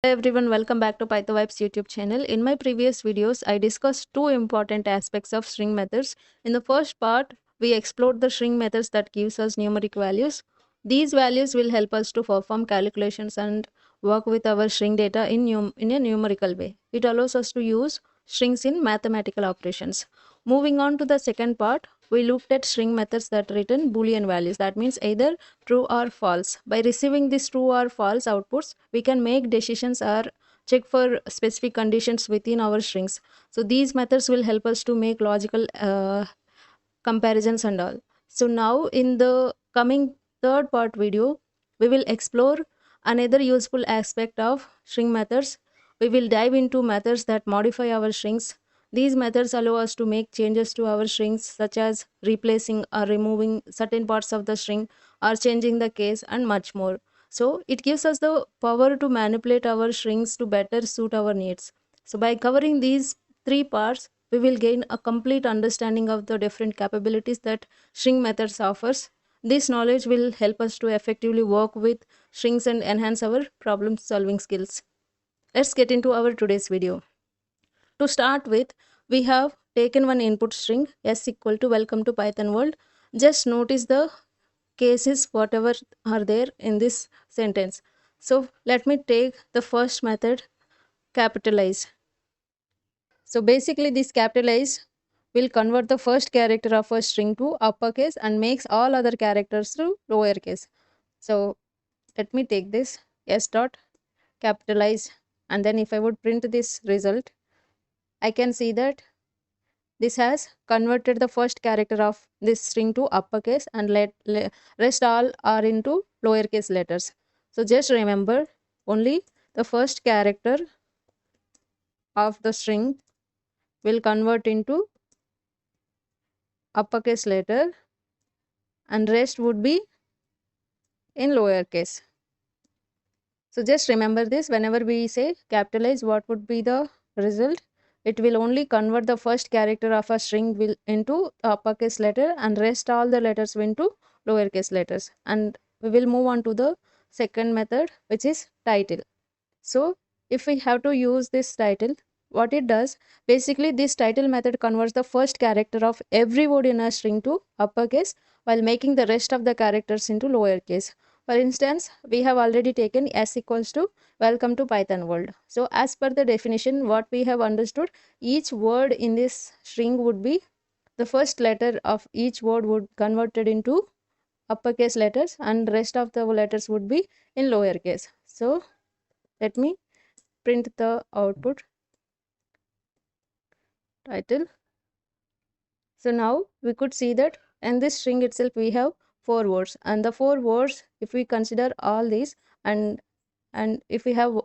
Hey everyone, welcome back to PythoVibes YouTube channel. In my previous videos, I discussed two important aspects of string methods. In the first part, we explored the string methods that gives us numeric values. These values will help us to perform calculations and work with our string data in a numerical way. It allows us to use strings in mathematical operations. Moving on to the second part, we looked at string methods that return Boolean values. That means either true or false. By receiving these true or false outputs, we can make decisions or check for specific conditions within our strings. So these methods will help us to make logical comparisons and all. So now in the coming third part video, we will explore another useful aspect of string methods. We will dive into methods that modify our strings. These methods allow us to make changes to our strings, such as replacing or removing certain parts of the string or changing the case and much more. So it gives us the power to manipulate our strings to better suit our needs. So by covering these three parts, we will gain a complete understanding of the different capabilities that string methods offers. This knowledge will help us to effectively work with strings and enhance our problem solving skills. Let's get into our today's video. To start with, we have taken one input string s equal to welcome to Python world. Just notice the cases whatever are there in this sentence. So let me take the first method, capitalize. So basically this capitalize will convert the first character of a string to uppercase and makes all other characters to lowercase. So let me take this s dot capitalize, and then if I would print this result, I can see that this has converted the first character of this string to uppercase and rest all are into lowercase letters. So just remember, only the first character of the string will convert into uppercase letter and rest would be in lowercase. So just remember this, whenever we say capitalize, what would be the result? It will only convert the first character of a string will into uppercase letter and rest all the letters into lowercase letters. And we will move on to the second method, which is title. So if we have to use this title, what it does, basically this title method converts the first character of every word in a string to uppercase while making the rest of the characters into lowercase. For instance, we have already taken s equals to welcome to Python world. So as per the definition, what we have understood, each word in this string would be, the first letter of each word would converted into uppercase letters and rest of the letters would be in lowercase. So let me print the output title. So now we could see that in this string itself we have four words, and the four words, if we consider all these and if we have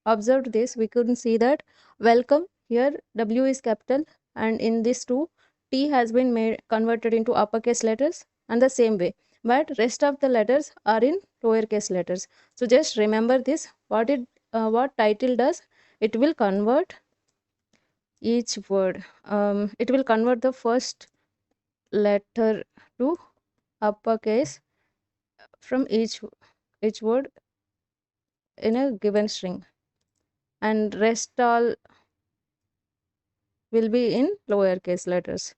observed this, we couldn't see that welcome here W is capital, and in this two T has been made converted into uppercase letters and the same way, but rest of the letters are in lowercase letters. So just remember this, what title does, it will convert each word, it will convert the first letter to uppercase from each word in a given string, and rest all will be in lowercase letters.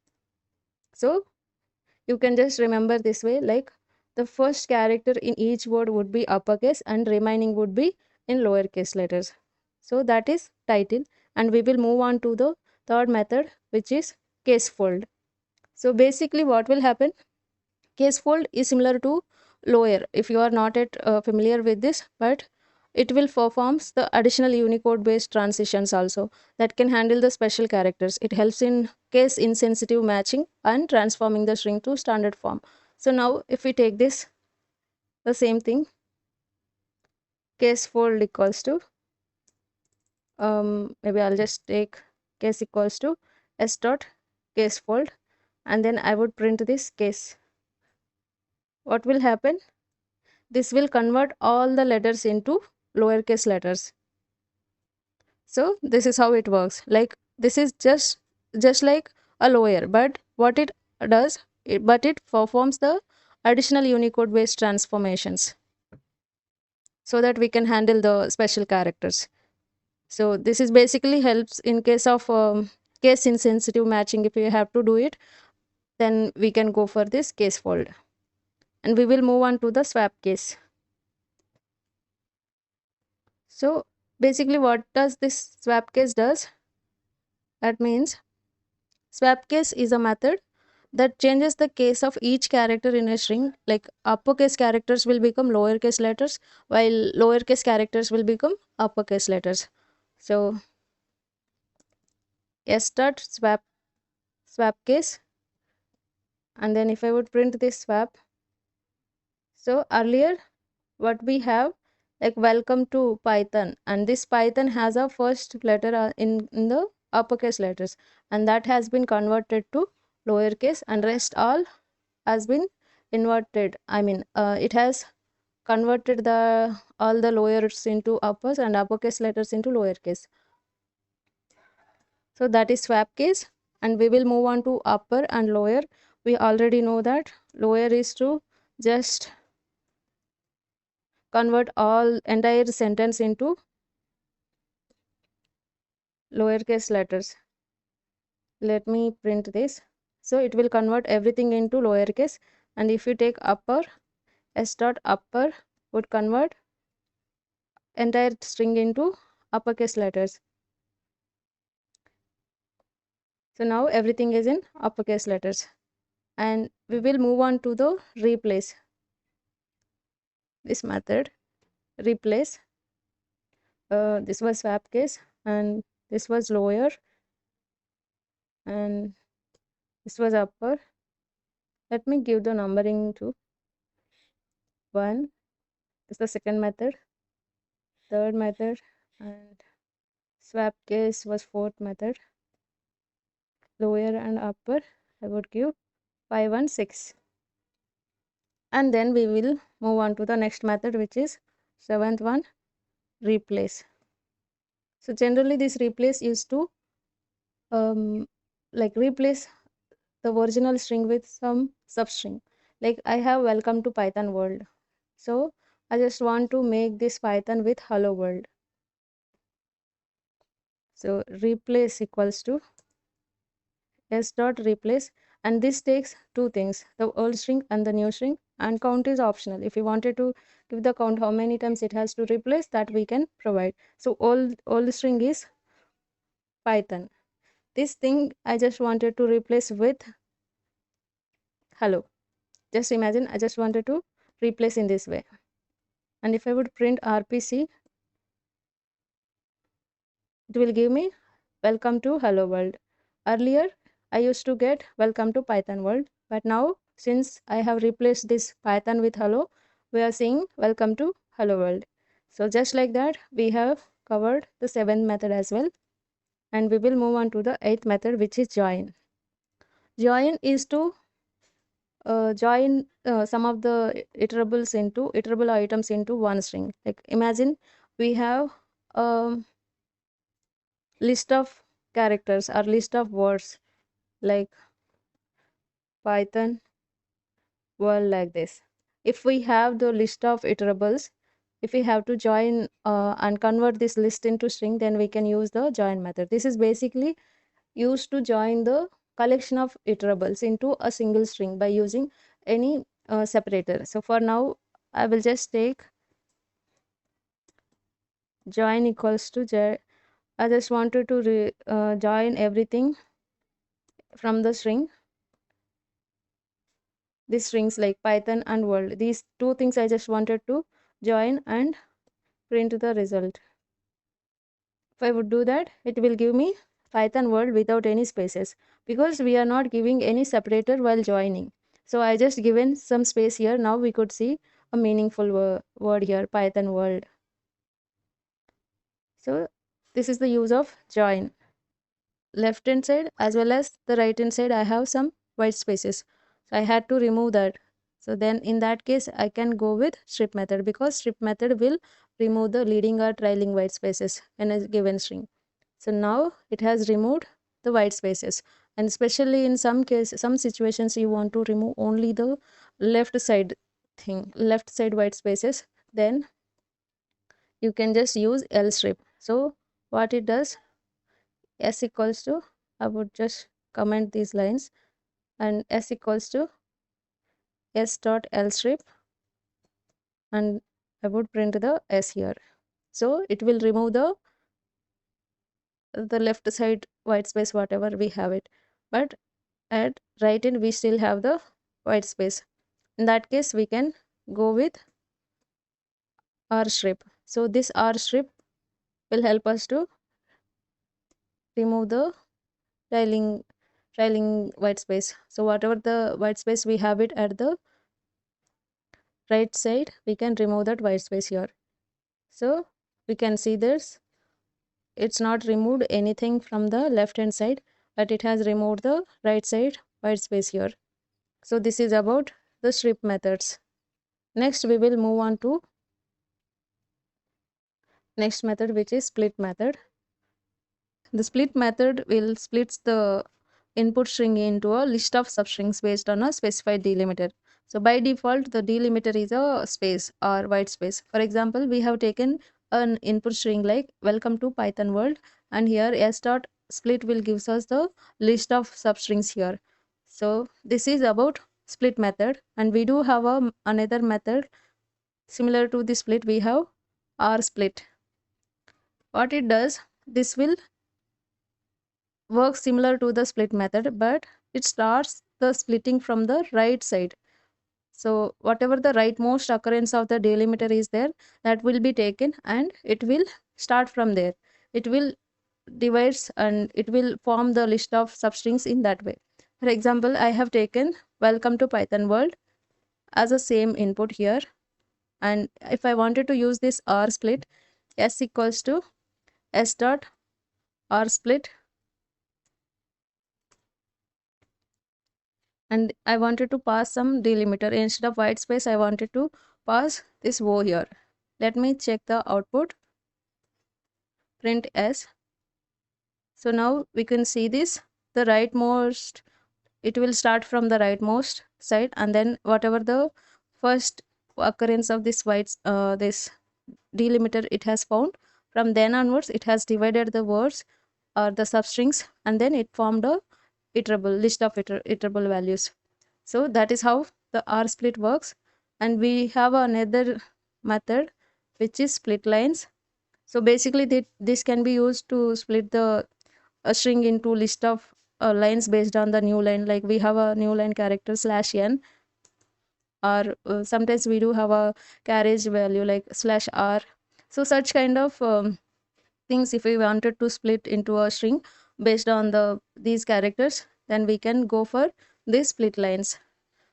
So you can just remember this way, like the first character in each word would be uppercase and remaining would be in lowercase letters. So that is title, and we will move on to the third method, which is case fold. So basically what will happen, case fold is similar to lower, if you are not yet familiar with this, but it will performs the additional Unicode based transitions also that can handle the special characters. It helps in case insensitive matching and transforming the string to standard form. So now if we take this, the same thing, case fold equals to maybe I'll just take case equals to s dot case fold, and then I would print this case. What will happen, this will convert all the letters into lowercase letters. So this is how it works, like this is just like a lower, but what it does, but it performs the additional Unicode based transformations so that we can handle the special characters. So this is basically helps in case of case insensitive matching. If you have to do it, then we can go for this case fold, and we will move on to the swap case. So basically what does this swap case does? That means swap case is a method that changes the case of each character in a string. Like uppercase characters will become lowercase letters, while lowercase characters will become uppercase letters. So s dot swap case, and then if I would print this swap, so earlier what we have, like welcome to Python, and this Python has a first letter in the uppercase letters, and that has been converted to lowercase, and rest all has been inverted. I mean, it has converted the all the lowers into uppers and uppercase letters into lowercase. So that is swap case, and we will move on to upper and lower. We already know that lower is to just convert all entire sentence into lowercase letters. Let me print this. So it will convert everything into lowercase, and if you take upper, s dot upper would convert entire string into uppercase letters. So now everything is in uppercase letters, and we will move on to the replace. This method replace, this was swap case, and this was lower, and this was upper. Let me give the numbering to 1. This is the second method, third method, and swap case was fourth method. Lower and upper I would give 5 and 6, and then we will move on to the next method, which is seventh one, replace. So generally this replace used to like replace the original string with some substring. Like I have welcome to Python world, so I just want to make this Python with hello world. So replace equals to s dot replace, and this takes two things, the old string and the new string, and count is optional. If you wanted to give the count how many times it has to replace, that we can provide. So old string is Python. This thing I just wanted to replace with hello. Just imagine I just wanted to replace in this way, and if I would print rpc, it will give me welcome to hello world. Earlier I used to get welcome to Python world, but now since I have replaced this Python with hello, we are seeing welcome to hello world. So just like that we have covered the seventh method as well, and we will move on to the eighth method, which is join. Join is to join some of the iterable items into one string. Like imagine we have a list of characters or list of words like Python world, like this. If we have the list of iterables, if we have to join and convert this list into string, then we can use the join method. This is basically used to join the collection of iterables into a single string by using any separator. So for now I will just take join equals to I just wanted to join everything from the string, these strings like Python and world, these two things I just wanted to join and print the result. If I would do that, it will give me Python world without any spaces, because we are not giving any separator while joining. So I just given some space here. Now we could see a meaningful word here, Python world. So this is the use of join. Left hand side as well as the right hand side I have some white spaces, so I had to remove that. So then in that case I can go with strip method, because strip method will remove the leading or trailing white spaces in a given string. So now it has removed the white spaces, and especially in some cases, some situations, you want to remove only the left side left side white spaces, then you can just use L strip. So what it does, s equals to, I would just comment these lines, and s equals to s dot l strip, and I would print the s here. So it will remove the left side white space whatever we have it, but at right end we still have the white space. In that case we can go with r strip. So this r strip will help us to remove the trailing white space. So whatever the white space we have it at the right side, we can remove that white space here. So we can see this, it's not removed anything from the left hand side, but it has removed the right side white space here. So this is about the strip methods. Next we will move on to next method, which is split method. The split method will split the input string into a list of substrings based on a specified delimiter. So by default, the delimiter is a space or white space. For example, we have taken an input string like welcome to Python world, and here s dot split will gives us the list of substrings here. So this is about split method, and we do have another method similar to the split. We have r split. What it does, this will works similar to the split method, but it starts the splitting from the right side. So whatever the rightmost occurrence of the delimiter is there, that will be taken and it will start from there. It will divides and it will form the list of substrings in that way. For example, I have taken welcome to Python world as a same input here, and if I wanted to use this r split, s equals to s dot r split, and I wanted to pass some delimiter. Instead of white space, I wanted to pass this O here. Let me check the output, print S. So now we can see this, the rightmost, it will start from the rightmost side, and then whatever the first occurrence of this this delimiter it has found, from then onwards it has divided the words or the substrings, and then it formed a iterable list of iterable values. So that is how the r split works. And we have another method which is split lines. So basically this can be used to split the a string into list of lines based on the new line, like we have a new line character slash n, or sometimes we do have a carriage value like slash r. So such kind of things, if we wanted to split into a string based on these characters, then we can go for these split lines.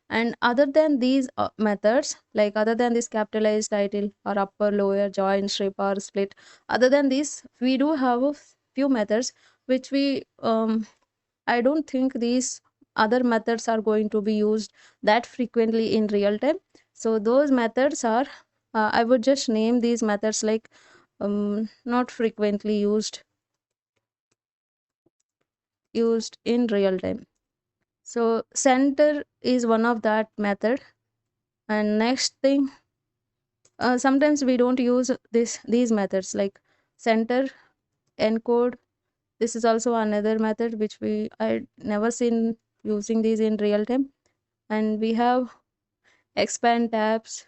And other than these methods, like other than this capitalized title or upper lower join strip or split, other than this we do have a few methods which we I don't think these other methods are going to be used that frequently in real time. So those methods are, I would just name these methods like not frequently used in real time. So center is one of that method. And next thing, sometimes we don't use these methods like center, encode. This is also another method which I never seen using these in real time. And we have expand tabs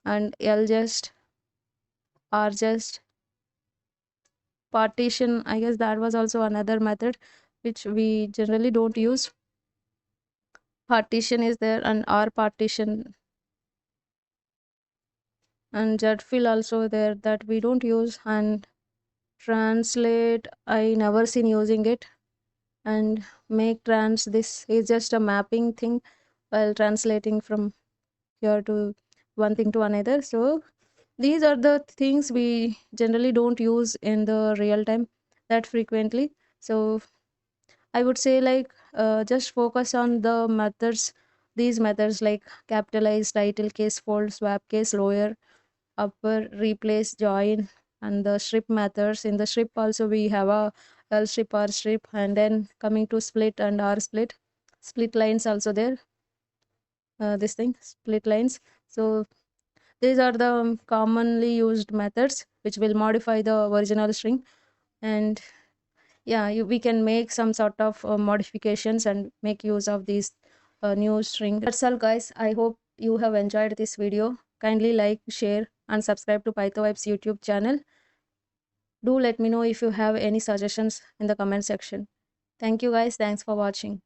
and ljust, rjust, partition. I guess that was also another method which we generally don't use. Partition is there, and r partition, and jetfill also there that we don't use. And translate, I never seen using it. And make trans, this is just a mapping thing while translating from here to one thing to another. So these are the things we generally don't use in the real time that frequently. So I would say like just focus on the methods, these methods like capitalize, title, case, fold, swap case, lower, upper, replace, join, and the strip methods. In the strip also we have a l strip, r strip, and then coming to split and r split, split lines also there, this thing split lines. So These are the commonly used methods which will modify the original string. And yeah, we can make some sort of modifications and make use of these new string. That's all guys, I hope you have enjoyed this video. Kindly like, share and subscribe to PythoVibes YouTube channel. Do let me know if you have any suggestions in the comment section. Thank you guys, thanks for watching.